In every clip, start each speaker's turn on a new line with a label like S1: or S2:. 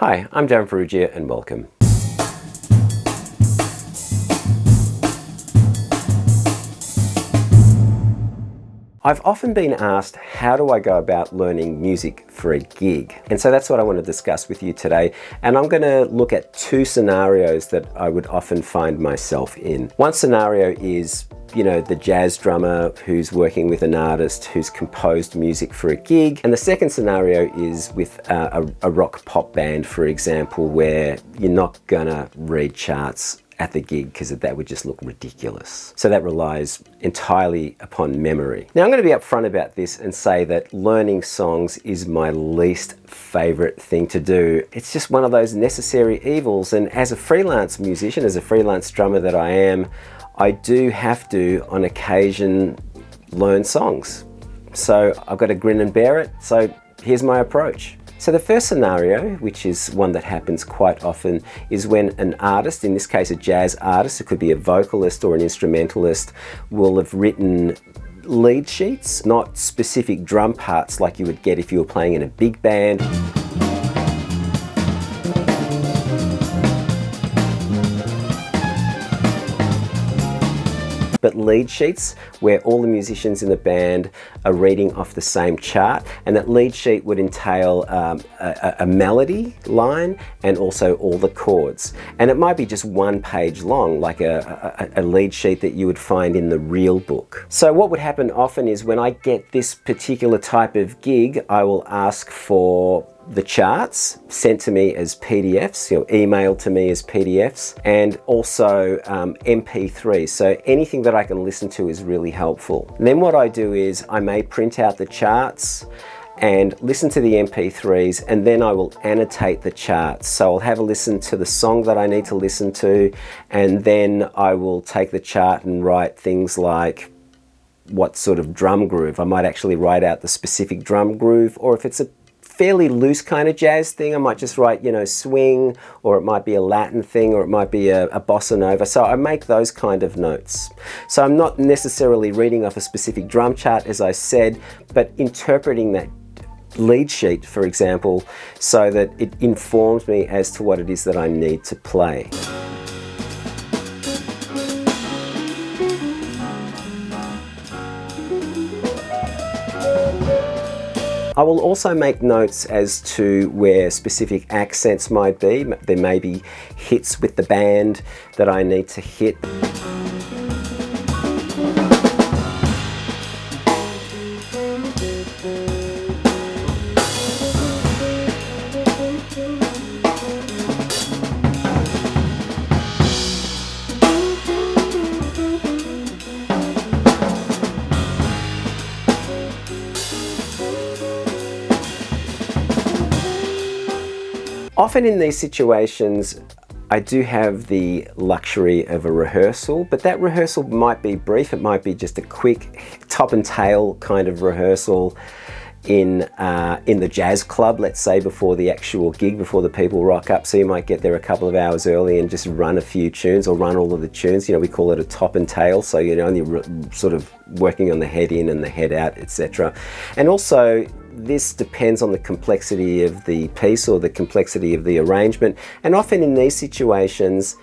S1: Hi, I'm Darryn Farrugia and welcome. I've often been asked, how do I go about learning music for a gig? And so that's what I want to discuss with you today. And I'm going to look at two scenarios that I would often find myself in. One scenario is, the jazz drummer who's working with an artist who's composed music for a gig. And the second scenario is with a rock pop band, for example, where you're not gonna read charts at the gig because that would just look ridiculous. So that relies entirely upon memory. Now I'm going to be upfront about this and say that learning songs is my least favorite thing to do. It's just one of those necessary evils, and as a freelance musician, as a freelance drummer that I am, I do have to, on occasion, learn songs. So I've got to grin and bear it. So here's my approach. So the first scenario, which is one that happens quite often, is when an artist, in this case a jazz artist, it could be a vocalist or an instrumentalist, will have written lead sheets, not specific drum parts like you would get if you were playing in a big band. But lead sheets where all the musicians in the band are reading off the same chart, and that lead sheet would entail a melody line and also all the chords. And it might be just one page long, like a lead sheet that you would find in the real book. So what would happen often is when I get this particular type of gig, I will ask for the charts sent to me as PDFs, emailed to me as PDFs, and also MP3s. So anything that I can listen to is really helpful. And then what I do is I may print out the charts and listen to the MP3s, and then I will annotate the charts. So I'll have a listen to the song that I need to listen to, and then I will take the chart and write things like what sort of drum groove. I might actually write out the specific drum groove, or if it's a fairly loose kind of jazz thing, I might just write, swing, or it might be a Latin thing, or it might be a bossa nova. So I make those kind of notes. So I'm not necessarily reading off a specific drum chart, as I said, but interpreting that lead sheet, for example, so that it informs me as to what it is that I need to play. I will also make notes as to where specific accents might be. There may be hits with the band that I need to hit. Often in these situations, I do have the luxury of a rehearsal, but that rehearsal might be brief. It might be just a quick top and tail kind of rehearsal in the jazz club, let's say, before the actual gig, before the people rock up. So you might get there a couple of hours early and just run a few tunes, or run all of the tunes. We call it a top and tail. So you're only sort of working on the head in and the head out, etc. And also, this depends on the complexity of the piece or the complexity of the arrangement. And often in these situations,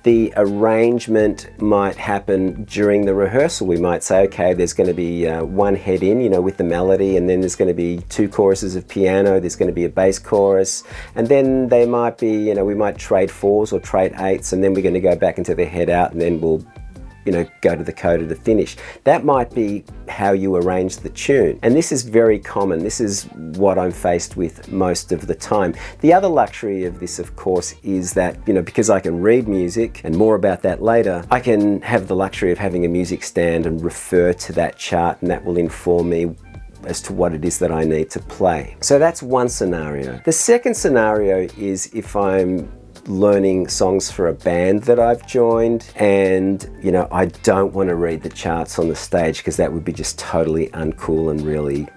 S1: the arrangement might happen during the rehearsal. We might say, okay, there's going to be one head in, with the melody, and then there's going to be two choruses of piano, there's going to be a bass chorus, and then they might be, we might trade fours or trade eights, and then we're going to go back into the head out, and then we'll go to the coda to finish. That might be how you arrange the tune. And this is very common. This is what I'm faced with most of the time. The other luxury of this, of course, is that, because I can read music, and more about that later, I can have the luxury of having a music stand and refer to that chart, and that will inform me as to what it is that I need to play. So that's one scenario. The second scenario is if I'm learning songs for a band that I've joined, and I don't want to read the charts on the stage because that would be just totally uncool and really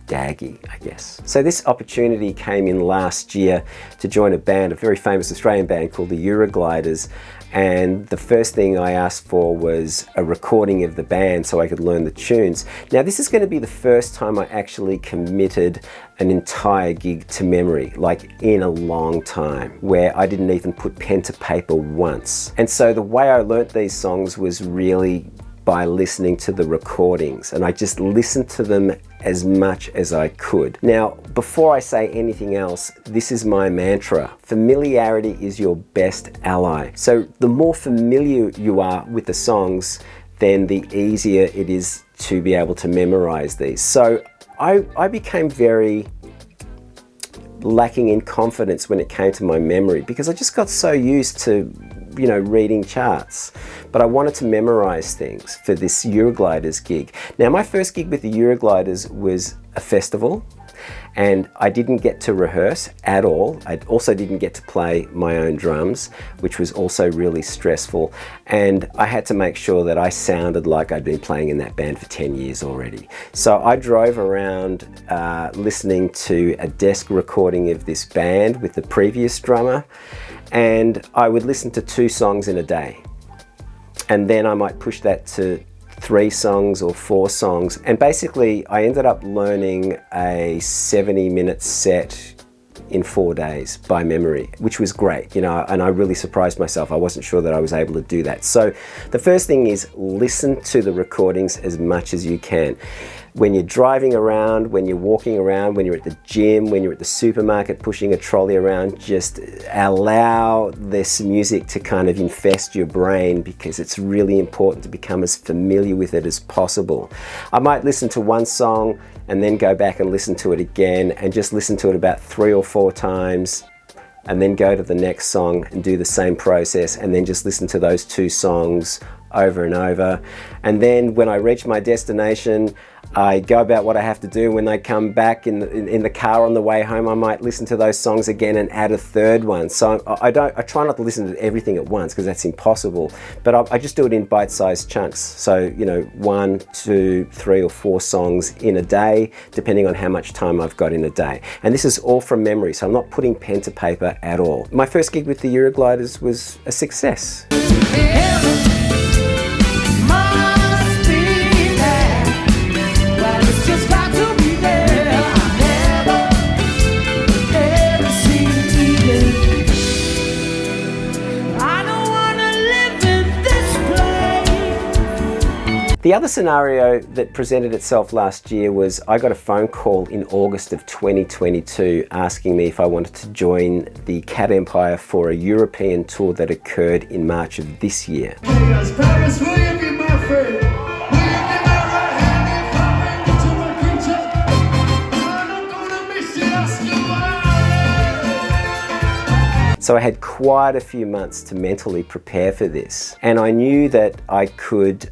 S1: daggy, I guess. So this opportunity came in last year to join a band, a very famous Australian band called the Eurogliders, and the first thing I asked for was a recording of the band so I could learn the tunes. Now this is going to be the first time I actually committed an entire gig to memory, like in a long time, where I didn't even put pen to paper once. And so the way I learnt these songs was really by listening to the recordings, and I just listened to them as much as I could. Now, before I say anything else, this is my mantra: familiarity is your best ally. So the more familiar you are with the songs, then the easier it is to be able to memorize these. So I became very lacking in confidence when it came to my memory, because I just got so used to, you know, reading charts. But I wanted to memorize things for this Eurogliders gig. Now, my first gig with the Eurogliders was a festival, and I didn't get to rehearse at all. I also didn't get to play my own drums, which was also really stressful. And I had to make sure that I sounded like I'd been playing in that band for 10 years already. So I drove around listening to a desk recording of this band with the previous drummer, and I would listen to 2 songs in a day. And then I might push that to 3 songs or 4 songs. And basically I ended up learning a 70-minute set in 4 days by memory, which was great, you know, and I really surprised myself. I wasn't sure that I was able to do that. So the first thing is listen to the recordings as much as you can. When you're driving around, when you're walking around, when you're at the gym, when you're at the supermarket pushing a trolley around, just allow this music to kind of infest your brain, because it's really important to become as familiar with it as possible. I might listen to one song and then go back and listen to it again, and just listen to it about 3 or 4 times, and then go to the next song and do the same process, and then just listen to those 2 songs over and over. And then when I reach my destination, I go about what I have to do. When I come back in the car on the way home, I might listen to those songs again and add a 3rd one. So I try not to listen to everything at once, because that's impossible, but I just do it in bite-sized chunks. So, you know, 1, 2, 3 or 4 songs in a day, depending on how much time I've got in a day. And this is all from memory, so I'm not putting pen to paper at all. My first gig with the Eurogliders was a success. The other scenario that presented itself last year was I got a phone call in August of 2022 asking me if I wanted to join the Cat Empire for a European tour that occurred in March of this year.
S2: Hey guys, Paris, will you be my friend? Will you be my right hand if I bring you to my creature? I'm not gonna miss you, ask you why.
S1: So I had quite a few months to mentally prepare for this, and I knew that I could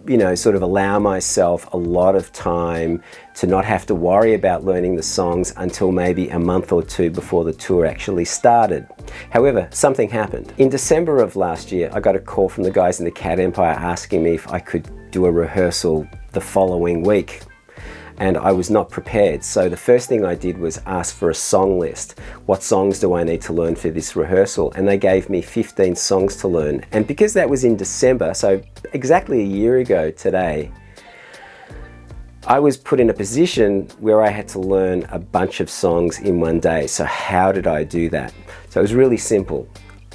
S1: you know, sort of allow myself a lot of time to not have to worry about learning the songs until maybe a month or 2 before the tour actually started. However, something happened. In December of last year, I got a call from the guys in the Cat Empire asking me if I could do a rehearsal the following week. And I was not prepared. So the first thing I did was ask for a song list. What songs do I need to learn for this rehearsal? And they gave me 15 songs to learn. And because that was in December, so exactly a year ago today, I was put in a position where I had to learn a bunch of songs in one day. So how did I do that? So it was really simple.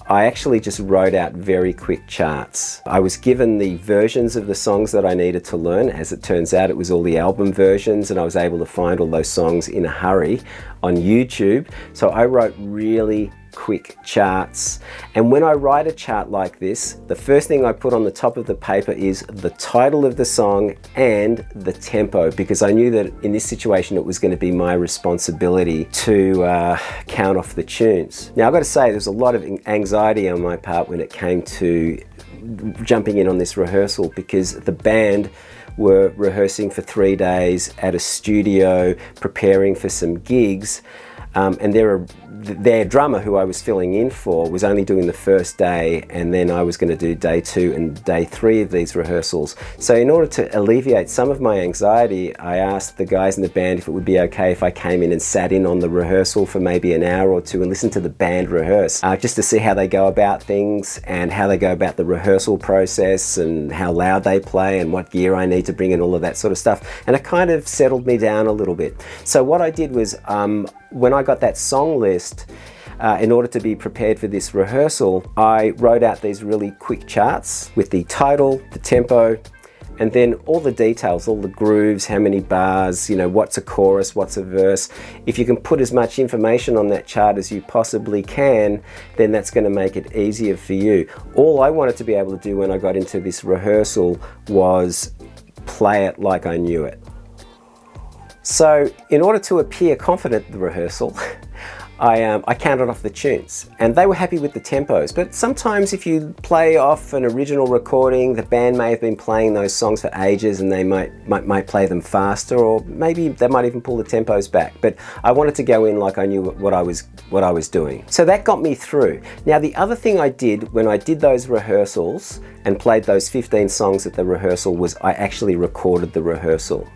S1: I actually just wrote out very quick charts. I was given the versions of the songs that I needed to learn. As it turns out, it was all the album versions, and I was able to find all those songs in a hurry on YouTube. So I wrote really quick charts. And when I write a chart like this, the first thing I put on the top of the paper is the title of the song and the tempo, because I knew that in this situation it was going to be my responsibility to count off the tunes. Now I've got to say, there's a lot of anxiety on my part when it came to jumping in on this rehearsal, because the band were rehearsing for 3 days at a studio, preparing for some gigs. And they're a their drummer, who I was filling in for, was only doing the first day, and then I was going to do day 2 and day 3 of these rehearsals. So in order to alleviate some of my anxiety, I asked the guys in the band if it would be okay if I came in and sat in on the rehearsal for maybe an hour or two and listened to the band rehearse, just to see how they go about things and how they go about the rehearsal process and how loud they play and what gear I need to bring and all of that sort of stuff. And it kind of settled me down a little bit. So what I did was, when I got that song list, in order to be prepared for this rehearsal, I wrote out these really quick charts with the title, the tempo, and then all the details, all the grooves, how many bars, you know, what's a chorus, what's a verse. If you can put as much information on that chart as you possibly can, then that's going to make it easier for you. All I wanted to be able to do when I got into this rehearsal was play it like I knew it. So in order to appear confident at the rehearsal, I counted off the tunes, and they were happy with the tempos. But sometimes if you play off an original recording, the band may have been playing those songs for ages and they might play them faster, or maybe they might even pull the tempos back. But I wanted to go in like I knew what I was doing. So that got me through. Now the other thing I did when I did those rehearsals and played those 15 songs at the rehearsal was I actually recorded the rehearsal.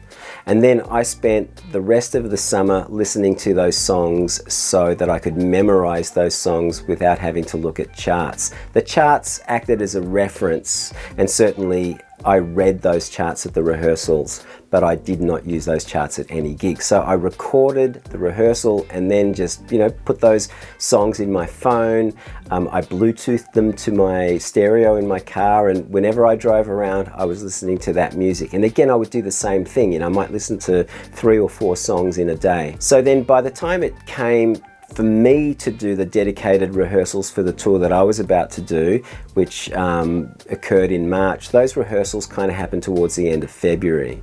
S1: And then I spent the rest of the summer listening to those songs so that I could memorize those songs without having to look at charts. The charts acted as a reference, and certainly I read those charts at the rehearsals, but I did not use those charts at any gig. So I recorded the rehearsal and then just, you know, put those songs in my phone. I Bluetoothed them to my stereo in my car, and whenever I drove around, I was listening to that music. And again, I would do the same thing. You know, I might listen to 3 or 4 songs in a day. So then by the time it came for me to do the dedicated rehearsals for the tour that I was about to do, which occurred in March, those rehearsals kind of happened towards the end of February.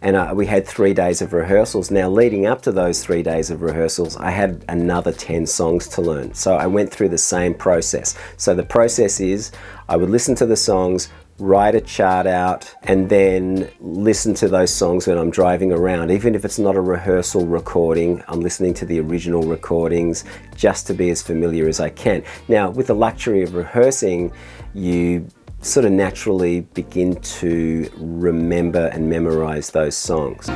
S1: And we had 3 days of rehearsals. Now, leading up to those 3 days of rehearsals, I had another 10 songs to learn. So I went through the same process. So the process is, I would listen to the songs, write a chart out, and then listen to those songs when I'm driving around. Even if it's not a rehearsal recording, I'm listening to the original recordings just to be as familiar as I can. Now, with the luxury of rehearsing, you sort of naturally begin to remember and memorize those songs.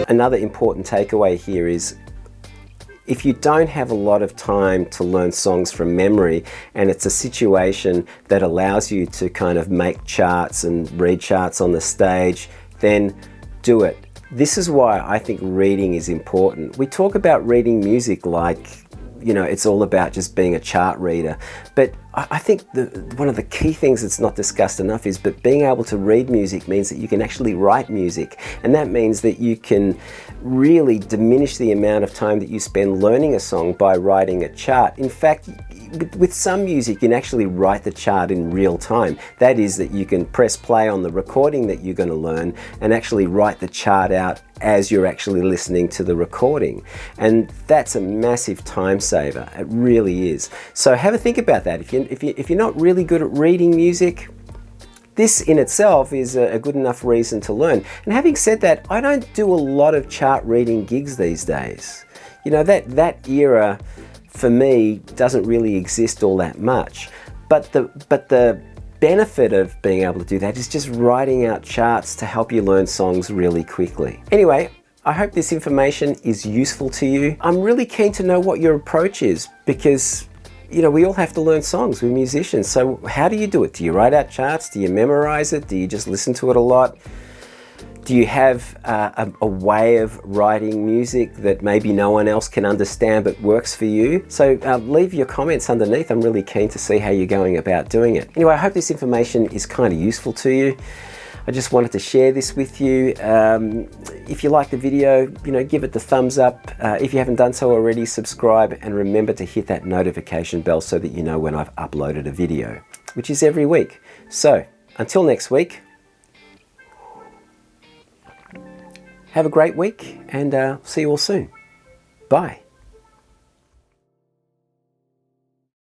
S1: Another important takeaway here is, if you don't have a lot of time to learn songs from memory, and it's a situation that allows you to kind of make charts and read charts on the stage, then do it. This is why I think reading is important. We talk about reading music like, you know, it's all about just being a chart reader. But I think one of the key things that's not discussed enough is that being able to read music means that you can actually write music. And that means that you can really diminish the amount of time that you spend learning a song by writing a chart. In fact, with some music, you can actually write the chart in real time. That is, that you can press play on the recording that you're going to learn and actually write the chart out as you're actually listening to the recording. And that's a massive time saver. It really is. So have a think about that. If you're not really good at reading music, this in itself is a good enough reason to learn. And having said that, I don't do a lot of chart reading gigs these days. You know, that era for me doesn't really exist all that much. But the benefit of being able to do that is just writing out charts to help you learn songs really quickly. Anyway, I hope this information is useful to you. I'm really keen to know what your approach is, because you know, we all have to learn songs. We're musicians. So how do you do it? Do you write out charts? Do you memorize it? Do you just listen to it a lot? Do you have a way of writing music that maybe no one else can understand but works for you? So leave your comments underneath. I'm really keen to see how you're going about doing it. Anyway, I hope this information is kind of useful to you. I just wanted to share this with you. If you like the video, you know, give it the thumbs up. If you haven't done so already, subscribe, and remember to hit that notification bell so that you know when I've uploaded a video, which is every week. So until next week, have a great week, and see you all soon. Bye.